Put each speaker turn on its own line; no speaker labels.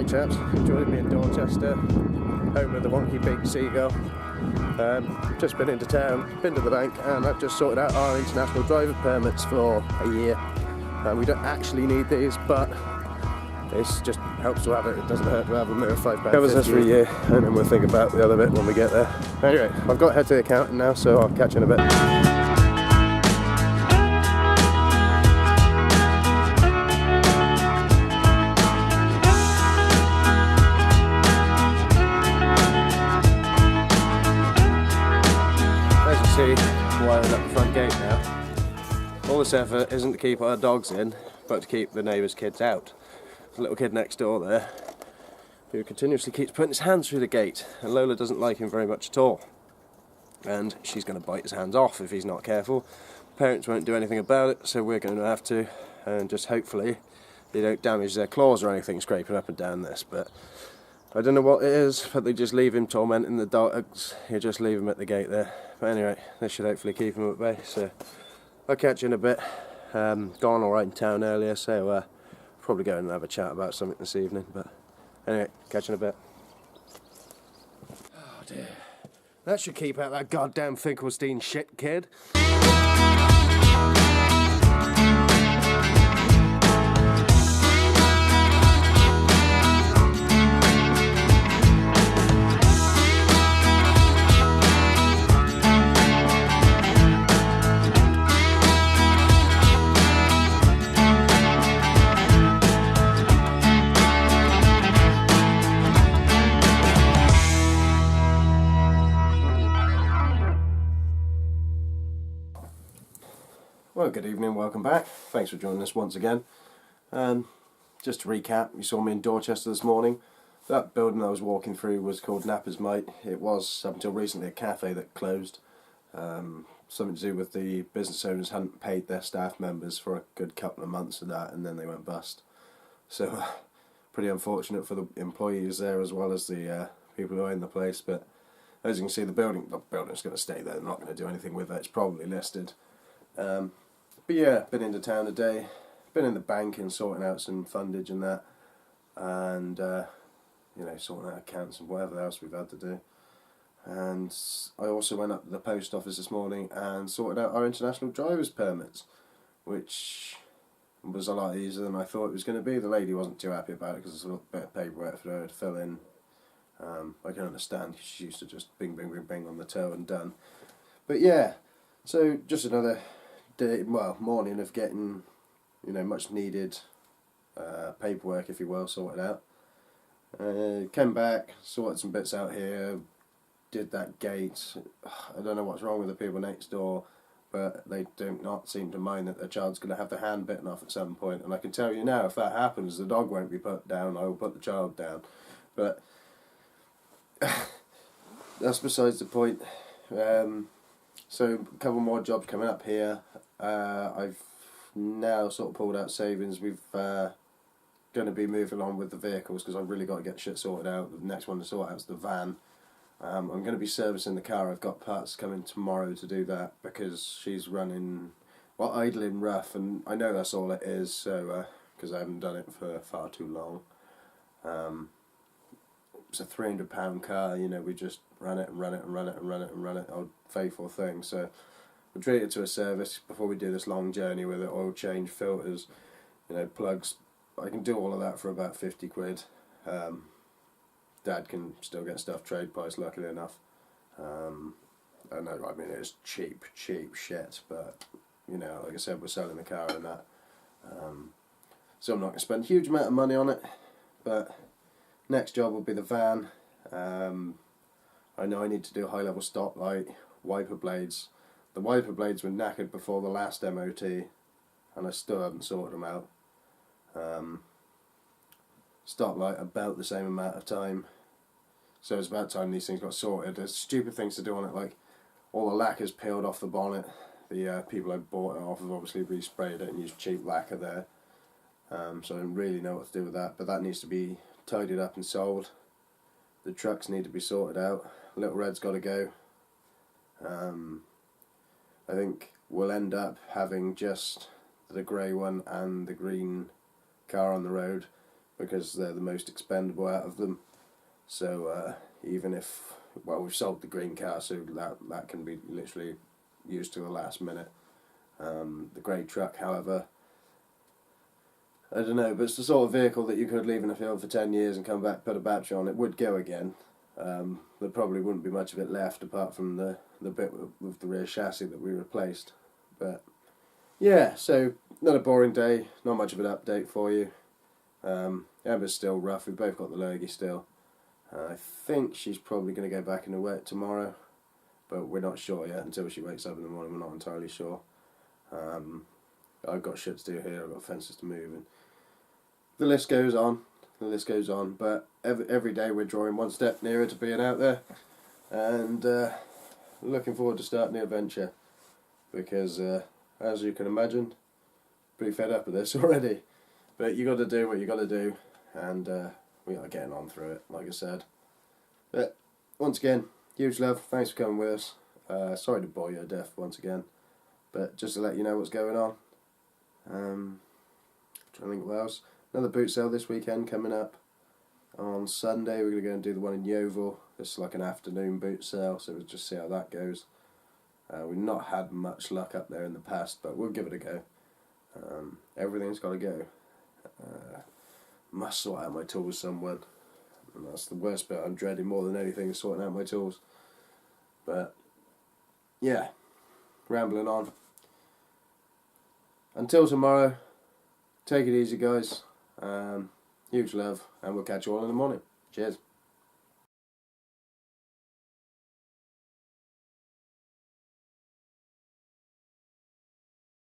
Alright chaps, joining me in Dorchester, home of the wonky big Seagull. Just been into town, been to the bank, and I've just sorted out our international driver permits for a year. We don't actually need these, but it just helps to have it. It doesn't hurt to have them. They're £5.50. Covers us for a year, and then we'll think about the other bit when we get there. Anyway, I've got to head to the accountant now, so I'll catch you in a bit. Wiring up the front gate now. All this effort isn't to keep our dogs in, but to keep the neighbour's kids out. There's a little kid next door there who continuously keeps putting his hands through the gate, and Lola doesn't like him very much at all. And she's going to bite his hands off if he's not careful. Parents won't do anything about it, so we're going to have to, and just hopefully they don't damage their claws or anything scraping up and down this. But I don't know what it is, but they just leave him tormenting the dogs. You just leave him at the gate there. But anyway, this should hopefully keep him at bay, so I'll catch you in a bit. Gone alright in town earlier, so probably go and have a chat about something this evening. But anyway, catch you in a bit. Oh dear. That should keep out that goddamn Finkelstein shit, kid. Well, good evening, welcome back. Thanks for joining us once again. Just to recap, you saw me in Dorchester this morning. That building I was walking through was called Napper's Mite. It was, up until recently, a cafe that closed. Something to do with the business owners hadn't paid their staff members for a good couple of months of that, and then they went bust. So, pretty unfortunate for the employees there as well as the people who own the place. But as you can see, the building's going to stay there. They're not going to do anything with it. It's probably listed. But yeah, been into town today, been in the bank and sorting out some fundage and that, and you know, sorting out accounts and whatever else we've had to do. And I also went up to the post office this morning and sorted out our international driver's permits, which was a lot easier than I thought it was going to be. The lady wasn't too happy about it because there's a little bit of paperwork for her to fill in. I can understand, she's used to just bing bing bing bing on the toe and done. But yeah, so just another day, well, morning of getting, you know, much needed paperwork, if you will, sorted out. Came back, sorted some bits out here, did that gate. I don't know what's wrong with the people next door, but they do not seem to mind that their child's going to have their hand bitten off at some point. And I can tell you now, if that happens, the dog won't be put down, I will put the child down. But that's besides the point. So a couple more jobs coming up here. I've now sort of pulled out savings. We've going to be moving on with the vehicles because I've really got to get shit sorted out. The next one to sort out is the van. I'm going to be servicing the car. I've got parts coming tomorrow to do that because she's running, well, idling rough, and I know that's all it is. So because I haven't done it for far too long. It's a £300 car, you know, we just run it and run it and run it and run it and run it, old faithful thing. So we'll treat it to a service before we do this long journey with it, oil change, filters, you know, plugs. I can do all of that for about 50 quid. Dad can still get stuff trade price, luckily enough. I know, I mean, it's cheap shit, but, you know, like I said, we're selling the car and that. So I'm not going to spend a huge amount of money on it, but next job will be the van. I know I need to do a high level stop light, wiper blades. The wiper blades were knackered before the last MOT and I still haven't sorted them out. Stop light about the same amount of time. So it's about time these things got sorted. There's stupid things to do on it, like all the lacquer's peeled off the bonnet. The people I bought it off have obviously resprayed it and used cheap lacquer there. So I don't really know what to do with that, but that needs to be tidied up and sold. The trucks need to be sorted out. Little Red's got to go. I think we'll end up having just the grey one and the green car on the road because they're the most expendable out of them. So even if, well, we've sold the green car, so that can be literally used to the last minute. The grey truck, however, I don't know, but it's the sort of vehicle that you could leave in a field for 10 years and come back, put a battery on, it would go again. There probably wouldn't be much of it left apart from the bit with the rear chassis that we replaced. But yeah, so not a boring day, not much of an update for you. Emma's still rough, we've both got the lurgy still. I think she's probably going to go back in the wet tomorrow, but we're not sure yet until she wakes up in the morning. We're not entirely sure. I've got shit to do here, I've got fences to move, and the list goes on. The list goes on, but every day we're drawing one step nearer to being out there, and looking forward to starting the adventure, because as you can imagine, pretty fed up with this already. But you got to do what you got to do, and we are getting on through it, like I said. But once again, huge love. Thanks for coming with us. Sorry to bore you to death once again, but just to let you know what's going on. Trying to think what else. Another boot sale this weekend coming up. On Sunday we're going to go and do the one in Yeovil. It's like an afternoon boot sale, so we'll just see how that goes. We've not had much luck up there in the past, but we'll give it a go. Everything's got to go. Must sort out my tools somewhere. And that's the worst bit I'm dreading more than anything, is sorting out my tools. But yeah, rambling on. Until tomorrow, take it easy guys. Huge love, and we'll catch you all in the morning. Cheers.